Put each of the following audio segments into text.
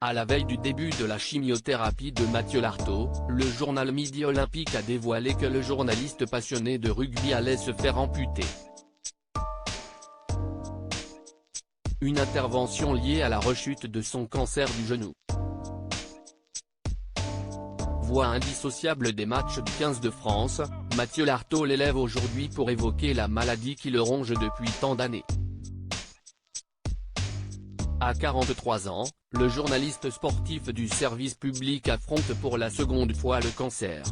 À la veille du début de la chimiothérapie de Mathieu Lartaud, le journal Midi Olympique a dévoilé que le journaliste passionné de rugby allait se faire amputer. Une intervention liée à la rechute de son cancer du genou. Voix indissociable des matchs du 15 de France, Mathieu Lartaud l'élève aujourd'hui pour évoquer la maladie qui le ronge depuis tant d'années. À 43 ans, le journaliste sportif du service public affronte pour la seconde fois le cancer.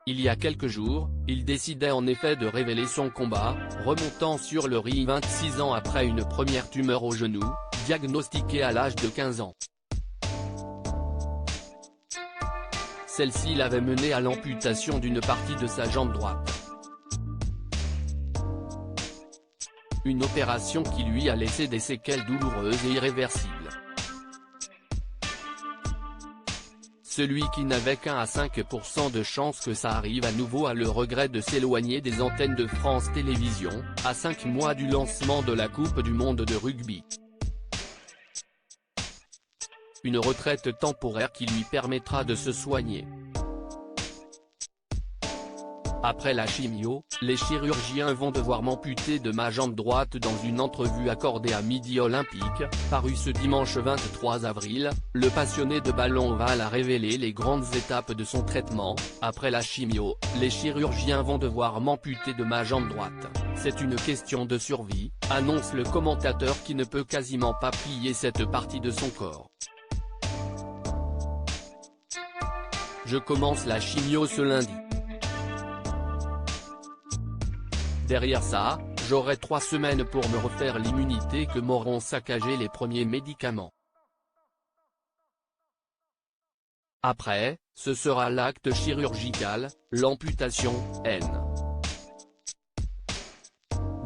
Il y a quelques jours, il décidait en effet de révéler son combat, remontant sur le ring 26 ans après une première tumeur au genou, diagnostiquée à l'âge de 15 ans. Celle-ci l'avait mené à l'amputation d'une partie de sa jambe droite. Une opération qui lui a laissé des séquelles douloureuses et irréversibles. Celui qui n'avait qu'1 à 5% de chance que ça arrive à nouveau a le regret de s'éloigner des antennes de France Télévisions, à 5 mois du lancement de la Coupe du monde de rugby. Une retraite temporaire qui lui permettra de se soigner. Après la chimio, les chirurgiens vont devoir m'amputer de ma jambe droite. Dans une entrevue accordée à Midi Olympique, parue ce dimanche 23 avril, le passionné de ballon ovale a révélé les grandes étapes de son traitement. Après la chimio, les chirurgiens vont devoir m'amputer de ma jambe droite. C'est une question de survie, annonce le commentateur qui ne peut quasiment pas plier cette partie de son corps. Je commence la chimio ce lundi. Derrière ça, j'aurai 3 semaines pour me refaire l'immunité que m'auront saccagé les premiers médicaments. Après, ce sera l'acte chirurgical, l'amputation,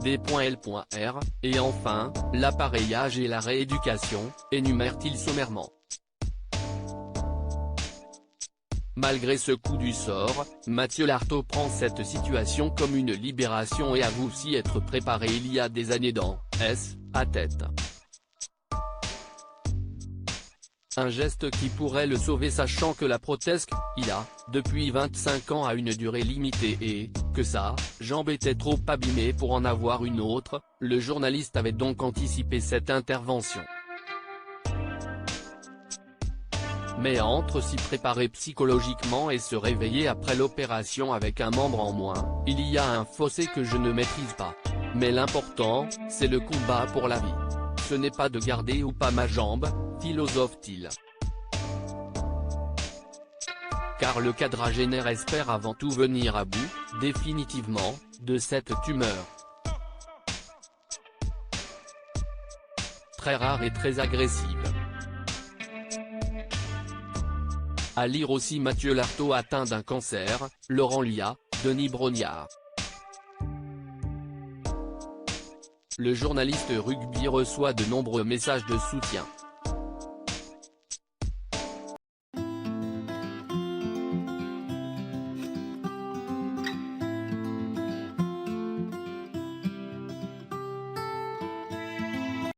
D.L.R, et enfin, l'appareillage et la rééducation, énumère-t-il sommairement. Malgré ce coup du sort, Mathieu Lartaud prend cette situation comme une libération et avoue s'y être préparé il y a des années dans à tête. Un geste qui pourrait le sauver sachant que la prothèse qu'il a, depuis 25 ans a une durée limitée et, que sa jambe était trop abîmée pour en avoir une autre, le journaliste avait donc anticipé cette intervention. Mais entre s'y préparer psychologiquement et se réveiller après l'opération avec un membre en moins, il y a un fossé que je ne maîtrise pas. Mais l'important, c'est le combat pour la vie. Ce n'est pas de garder ou pas ma jambe, philosophe-t-il. Car le quadragénaire espère avant tout venir à bout, définitivement, de cette tumeur. Très rare et très agressive. À lire aussi Mathieu Lartaud atteint d'un cancer, Laurent Lia, Denis Brognard. Le journaliste rugby reçoit de nombreux messages de soutien.